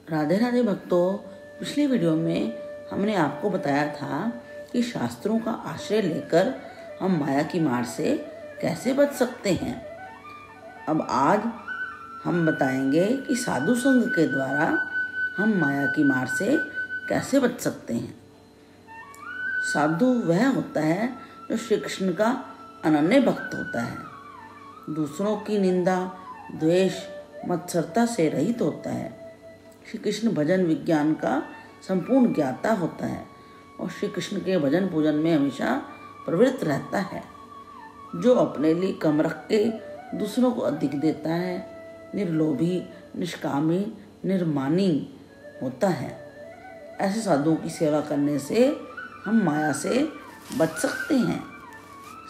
राधे राधे भक्तों, पिछली वीडियो में हमने आपको बताया था कि शास्त्रों का आश्रय लेकर हम माया की मार से कैसे बच सकते हैं। अब आज हम बताएंगे कि साधु संग के द्वारा हम माया की मार से कैसे बच सकते हैं। साधु वह होता है जो श्री कृष्ण का अनन्य भक्त होता है, दूसरों की निंदा, द्वेष, मत्सरता से रहित होता है। श्री कृष्ण भजन विज्ञान का संपूर्ण ज्ञाता होता है और श्री कृष्ण के भजन पूजन में हमेशा प्रवृत्त रहता है। जो अपने लिए कम रख के दूसरों को अधिक देता है, निर्लोभी, निष्कामी, निर्मानी होता है। ऐसे साधुओं की सेवा करने से हम माया से बच सकते हैं।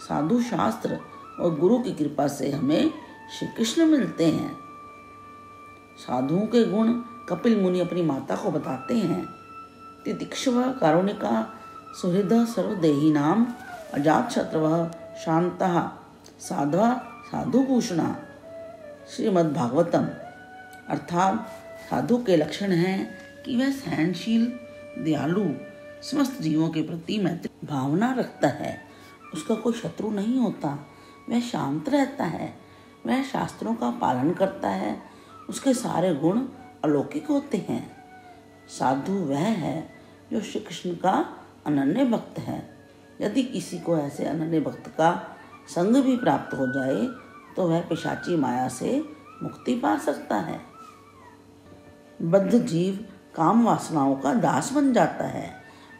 साधु शास्त्र और गुरु की कृपा से हमें श्री कृष्ण मिलते हैं। साधुओं के गुण कपिल मुनि अपनी माता को बताते हैं। तितिक्षव कारुणिका सुहृद सर्वदेहिनाम अजात शत्रवः शांतः साध्वा साधुभूषणा। श्रीमद् भागवतम। अर्थात साधु के लक्षण हैं कि वह सहनशील, दयालु, समस्त जीवों के प्रति मैत्री भावना रखता है, उसका कोई शत्रु नहीं होता, वह शांत रहता है, वह शास्त्रों का पालन करता है, उसके सारे गुण अलौकिक होते हैं। साधु वह है जो श्री कृष्ण का अनन्य भक्त है। यदि किसी को ऐसे अनन्य भक्त का संग भी प्राप्त हो जाए तो वह पिशाची माया से मुक्ति पा सकता है। बद्ध जीव काम वासनाओं का दास बन जाता है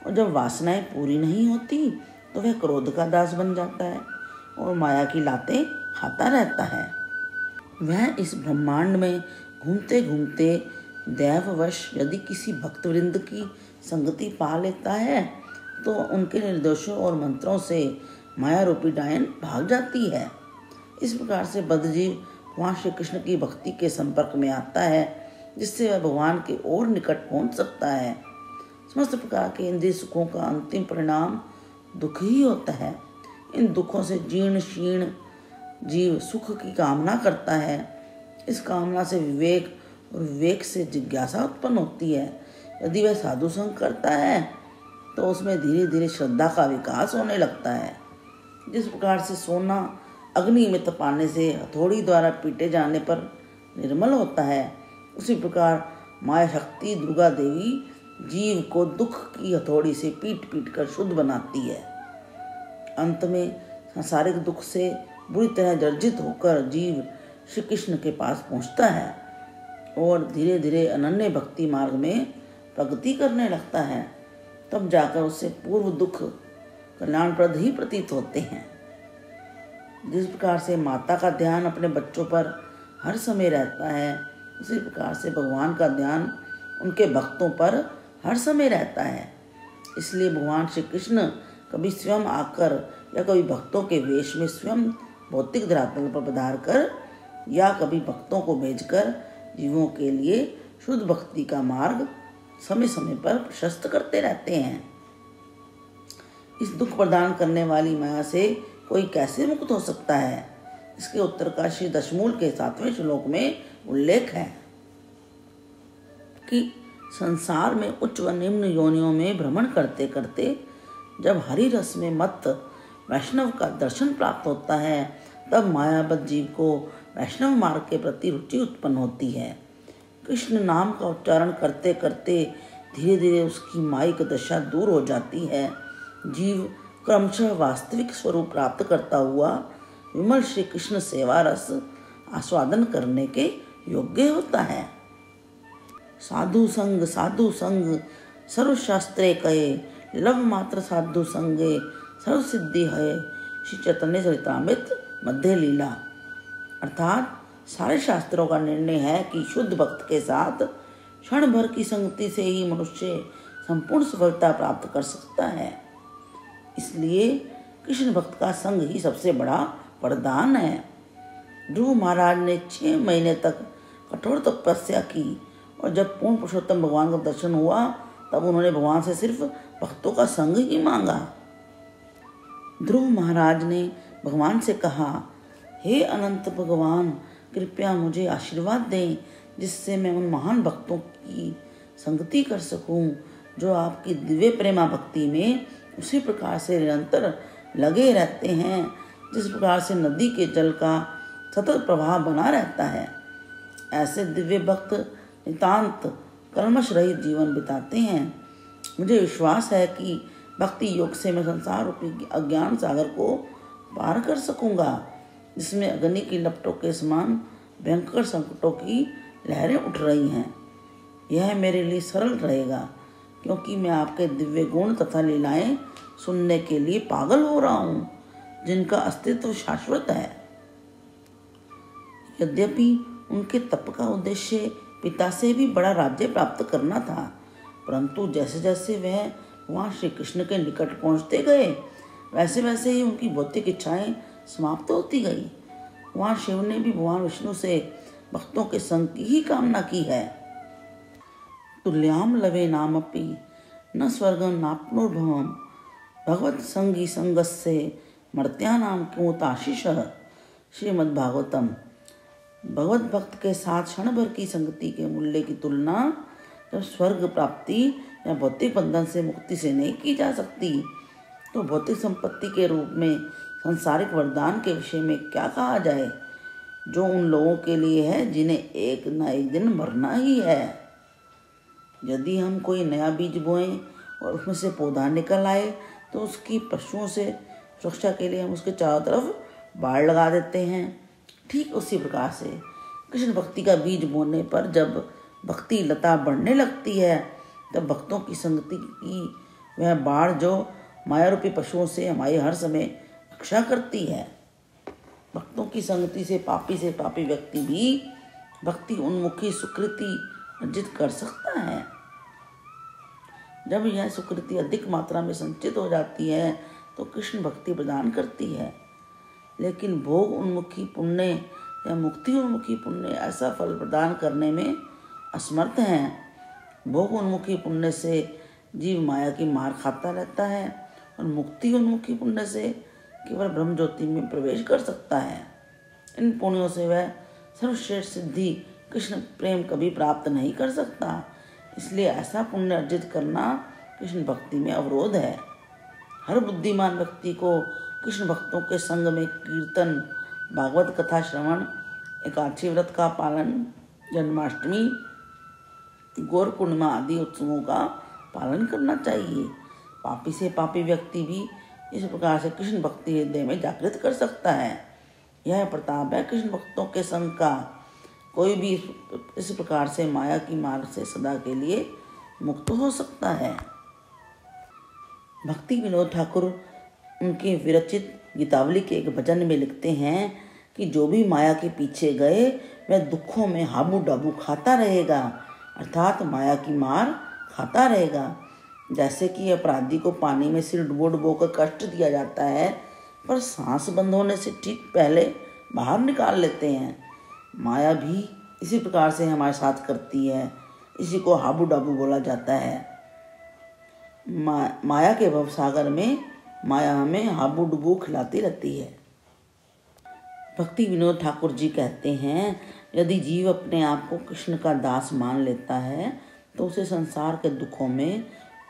और जब वासनाएं पूरी नहीं होती तो वह क्रोध का दास बन जाता है और माया की लातें खाता रहता है। वह इस ब्रह्मांड में घूमते घूमते दैववश यदि किसी भक्तवृंद की संगति पा लेता है तो उनके निर्देशों और मंत्रों से माया रूपी डायन भाग जाती है। इस प्रकार से बद्धजीव भगवान श्री कृष्ण की भक्ति के संपर्क में आता है, जिससे वह भगवान के और निकट पहुंच सकता है। समस्त प्रकार के इंद्रिय सुखों का अंतिम परिणाम दुख ही होता है। इन दुखों से जीर्ण शीर्ण जीव सुख की कामना करता है। इस कामना से विवेक और विवेक से जिज्ञासा उत्पन्न होती है। यदि वह साधु संग करता है तो उसमें धीरे धीरे श्रद्धा का विकास होने लगता है। जिस प्रकार से सोना अग्नि में तपाने से हथौड़ी द्वारा पीटे जाने पर निर्मल होता है, उसी प्रकार माया शक्ति दुर्गा देवी जीव को दुख की हथौड़ी से पीट पीट कर शुद्ध बनाती है। अंत में सांसारिक दुख से बुरी तरह जर्जित होकर जीव श्री कृष्ण के पास पहुंचता है और धीरे धीरे अनन्य भक्ति मार्ग में प्रगति करने लगता है। तब जाकर उससे पूर्व दुख कल्याणप्रद ही प्रतीत होते हैं। जिस प्रकार से माता का ध्यान अपने बच्चों पर हर समय रहता है, उसी प्रकार से भगवान का ध्यान उनके भक्तों पर हर समय रहता है। इसलिए भगवान श्री कृष्ण कभी स्वयं आकर या कभी भक्तों के वेश में स्वयं भौतिक धरातल पर पधार कर या कभी भक्तों को भेजकर जीवों के लिए शुद्ध भक्ति का मार्ग समय समय पर प्रशस्त करते रहते हैं। इस दुख प्रदान करने वाली माया से कोई कैसे मुक्त हो सकता है, इसके उत्तर का श्री दशमूल के 7वें श्लोक में उल्लेख है कि संसार में उच्च व निम्न योनियों में भ्रमण करते करते जब हरि रस में मत्त वैष्णव का दर्शन प्राप्त होता है, तब मायाबद्ध जीव को वैष्णव मार्ग के प्रति रुचि उत्पन्न होती है। कृष्ण नाम का उच्चारण करते करते धीरे धीरे उसकी मायिक दशा दूर हो जाती है। जीव क्रमशः वास्तविक स्वरूप प्राप्त करता हुआ विमल श्री कृष्ण सेवा रस आस्वादन करने के योग्य होता है। साधु संग सर्वशास्त्रे कहे, लव मात्र साधु संगे सर्व सिद्धि है। श्री चैतन्य चरितामृत मध्य लीला। अर्थात सारे शास्त्रों का निर्णय है कि शुद्ध भक्त के साथ क्षण भर की संगति से ही मनुष्य संपूर्ण सफलता प्राप्त कर सकता है। इसलिए कृष्ण भक्त का संग ही सबसे बड़ा वरदान है। ध्रुव महाराज ने 6 महीने तक कठोर तपस्या की और जब पूर्ण पुरुषोत्तम भगवान का दर्शन हुआ तब उन्होंने भगवान से सिर्फ भक्तों का संग ही मांगा। ध्रुव महाराज ने भगवान से कहा, हे अनंत भगवान, कृपया मुझे आशीर्वाद दें जिससे मैं उन महान भक्तों की संगति कर सकूं, जो आपकी दिव्य प्रेमा भक्ति में उसी प्रकार से निरंतर लगे रहते हैं जिस प्रकार से नदी के जल का सतत प्रवाह बना रहता है। ऐसे दिव्य भक्त नितांत कर्मश रहित जीवन बिताते हैं। मुझे विश्वास है कि भक्ति योग से मैं संसार रूपी अज्ञान सागर को पार कर सकूंगा, जिसमें अग्नि की लपटों के समान भयंकर संकटों की लहरें उठ रही हैं। यह मेरे लिए सरल रहेगा, क्योंकि मैं आपके दिव्य गुण तथा लीलाएं सुनने के लिए पागल हो रहा हूँ, जिनका अस्तित्व शाश्वत है। यद्यपि उनके तप का उद्देश्य पिता से भी बड़ा राज्य प्राप्त करना था, परंतु जैसे जैसे वह वहाँ श्री कृष्ण के निकट पहुँचते गए, वैसे वैसे ही उनकी भौतिक इच्छाएं समाप्त होती गई। वहाँ शिव ने भी भगवान विष्णु से भक्तों के संग की ही कामना की है। तुल्याम लवे नामपि न स्वर्गम नाप्नुर्भवम भगवत संगी संगस्य मर्त्यानाम किमुताशिष। श्रीमद्भागवतम। भगवत भक्त के साथ क्षण भर की संगति के मूल्य की तुलना जब स्वर्ग प्राप्ति या भौतिक बंधन से मुक्ति से नहीं की जा सकती, तो भौतिक संपत्ति के रूप में सांसारिक वरदान के विषय में क्या कहा जाए, जो उन लोगों के लिए है जिन्हें एक न एक दिन मरना ही है। यदि हम कोई नया बीज बोएं और उसमें से पौधा निकल आए, तो उसकी पशुओं से सुरक्षा के लिए हम उसके चारों तरफ बाड़ लगा देते हैं। ठीक उसी प्रकार से कृष्ण भक्ति का बीज बोने पर जब भक्ति लता बढ़ने लगती है, तब भक्तों की संगति की वह बाढ़ जो माया रूपी पशुओं से हमारी हर समय रक्षा करती है। भक्तों की संगति से पापी व्यक्ति भी भक्ति उन्मुखी सुकृति अर्जित कर सकता है। जब यह सुकृति अधिक मात्रा में संचित हो जाती है, तो कृष्ण भक्ति प्रदान करती है। लेकिन भोग उन्मुखी पुण्य या मुक्ति उन्मुखी पुण्य ऐसा फल प्रदान करने में असमर्थ हैं। भोग उन्मुखी पुण्य से जीव माया की मार खाता रहता है और मुक्ति उन्मुखी पुण्य से केवल ब्रह्म ज्योति में प्रवेश कर सकता है। इन पुण्यों से वह सर्वश्रेष्ठ सिद्धि कृष्ण प्रेम कभी प्राप्त नहीं कर सकता। इसलिए ऐसा पुण्य अर्जित करना कृष्ण भक्ति में अवरोध है। हर बुद्धिमान व्यक्ति को कृष्ण भक्तों के संग में कीर्तन, भागवत कथा श्रवण, एकादशी व्रत का पालन, जन्माष्टमी, गौर पूर्णिमा आदि उत्सवों का पालन करना चाहिए। पापी से पापी व्यक्ति भी इस प्रकार से कृष्ण भक्ति हृदय में जागृत कर सकता है। यह प्रताप है कृष्ण भक्तों के संग का। कोई भी इस प्रकार से माया की मार से सदा के लिए मुक्त हो सकता है। भक्ति विनोद ठाकुर उनके विरचित गीतावली के एक भजन में लिखते हैं कि जो भी माया के पीछे गए वह दुखों में हाबू डाबू खाता रहेगा, अर्थात माया की मार खाता रहेगा। जैसे कि अपराधी को पानी में सिर डुबो डुबो कर कष्ट दिया जाता है, पर सांस बंद होने से ठीक पहले बाहर निकाल लेते हैं। माया भी इसी प्रकार से हमारे साथ करती है। इसी को हाबू डाबू बोला जाता है। माया के भवसागर में माया हमें हाबू डुबू खिलाती रहती है। भक्ति विनोद ठाकुर जी कहते हैं, यदि जीव अपने आप को कृष्ण का दास मान लेता है, तो उसे संसार के दुखों में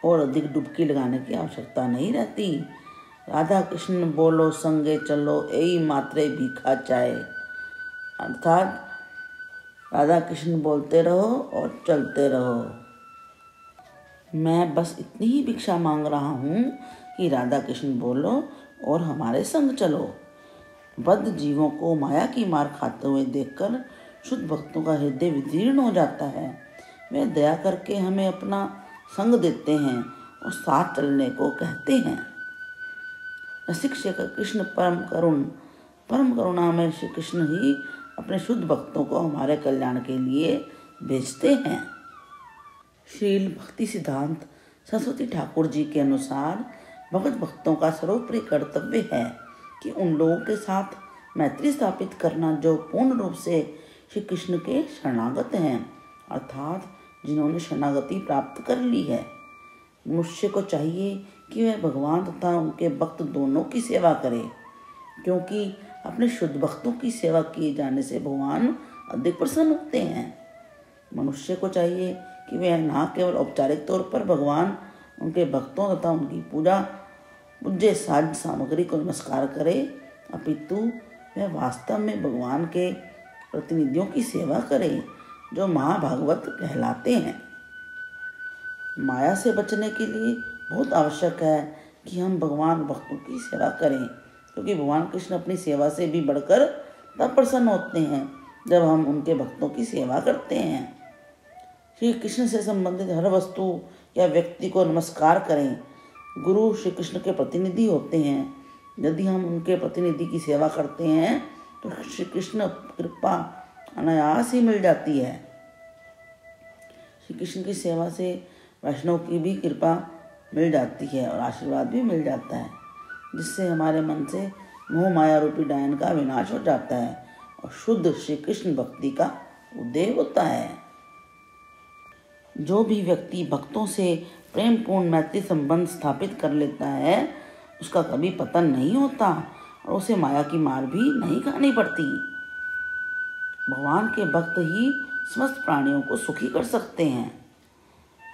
और अधिक डुबकी लगाने की आवश्यकता नहीं रहती। राधा कृष्ण बोलो संगे चलो, एई मात्रे भीखा चाहे। अर्थात राधा कृष्ण बोलते रहो और चलते रहो। मैं बस इतनी ही भिक्षा मांग रहा हूँ कि राधा कृष्ण बोलो और हमारे संग चलो। बद्ध जीवों को माया की मार खाते हुए देखकर शुद्ध भक्तों का हृदय विदीर्ण हो जाता है। वे दया करके हमें अपना संग देते हैं और साथ चलने को कहते हैं। रसिक श्री कृष्ण परम करुणा में श्री कृष्ण ही अपने शुद्ध भक्तों को हमारे कल्याण के लिए भेजते हैं। श्रील भक्ति सिद्धांत सरस्वती ठाकुर जी के अनुसार भगवत भक्तों का सर्वोपरि कर्तव्य है कि उन लोगों के साथ मैत्री स्थापित करना जो पूर्ण रूप से श्री कृष्ण के शरणागत हैं, अर्थात जिन्होंने शरणागति प्राप्त कर ली है। मनुष्य को चाहिए कि वह भगवान तथा उनके भक्त दोनों की सेवा करे, क्योंकि अपने शुद्ध भक्तों की सेवा किए जाने से भगवान अधिक प्रसन्न होते हैं। मनुष्य को चाहिए कि वह न केवल औपचारिक तौर पर भगवान, उनके भक्तों तथा उनकी पूज्य साज सामग्री को नमस्कार करे, अपितु वह वास्तव में भगवान के प्रतिनिधियों की सेवा करे जो महाभागवत कहलाते हैं। माया से बचने के लिए बहुत आवश्यक है कि हम भगवान भक्तों की सेवा करें, क्योंकि भगवान कृष्ण अपनी सेवा से भी बढ़कर तब प्रसन्न होते हैं जब हम उनके भक्तों की सेवा करते हैं। श्री कृष्ण से संबंधित हर वस्तु या व्यक्ति को नमस्कार करें। गुरु श्री कृष्ण के प्रतिनिधि होते हैं। यदि हम उनके प्रतिनिधि की सेवा करते हैं तो श्री कृष्ण कृपा अनायास ही मिल जाती है। श्री कृष्ण की सेवा से वैष्णव की भी कृपा मिल जाती है और आशीर्वाद भी मिल जाता है, जिससे हमारे मन से मोह माया रूपी डायन का विनाश हो जाता है और शुद्ध श्री कृष्ण भक्ति का उदय होता है। जो भी व्यक्ति भक्तों से प्रेम पूर्ण मैत्री संबंध स्थापित कर लेता है उसका कभी पतन नहीं होता और उसे माया की मार भी नहीं खानी पड़ती। भगवान के भक्त ही समस्त प्राणियों को सुखी कर सकते हैं।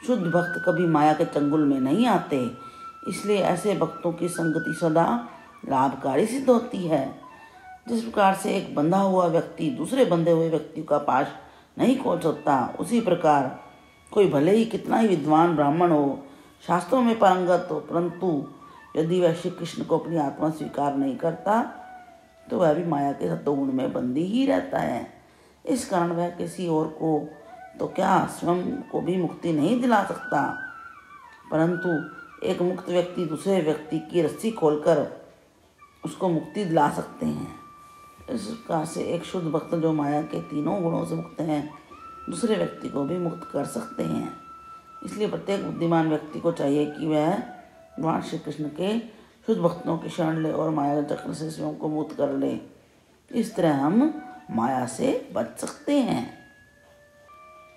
शुद्ध भक्त कभी माया के चंगुल में नहीं आते, इसलिए ऐसे भक्तों की संगति सदा लाभकारी सिद्ध होती है। जिस प्रकार से एक बंधा हुआ व्यक्ति दूसरे बंधे हुए व्यक्ति का पाश नहीं खोल सकता, उसी प्रकार कोई भले ही कितना ही विद्वान ब्राह्मण हो, शास्त्रों में पारंगत हो, परंतु यदि वह श्री कृष्ण को अपनी आत्मा स्वीकार नहीं करता तो वह भी माया के सत्वगुण में बंदी ही रहता है। इस कारण वह किसी और को तो क्या स्वयं को भी मुक्ति नहीं दिला सकता, परंतु एक मुक्त व्यक्ति दूसरे व्यक्ति की रस्सी खोलकर उसको मुक्ति दिला सकते हैं। इस प्रकार से एक शुद्ध भक्त जो माया के तीनों गुणों से मुक्त हैं दूसरे व्यक्ति को भी मुक्त कर सकते हैं। इसलिए प्रत्येक बुद्धिमान व्यक्ति को चाहिए कि वह भगवान श्री कृष्ण के शुद्ध भक्तों की शरण ले और माया चक्र से स्वयं को मुक्त कर ले। इस तरह हम माया से बच सकते हैं।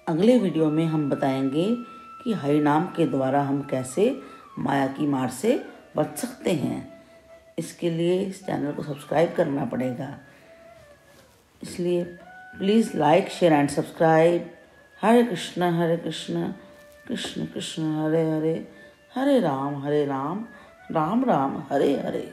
अगले वीडियो में हम बताएंगे कि हरि नाम के द्वारा हम कैसे माया की मार से बच सकते हैं। इसके लिए इस चैनल को सब्सक्राइब करना पड़ेगा, इसलिए please like share and subscribe. Hare Krishna Krishna Krishna Hare Hare, Hare Ram Ram Ram Hare Hare.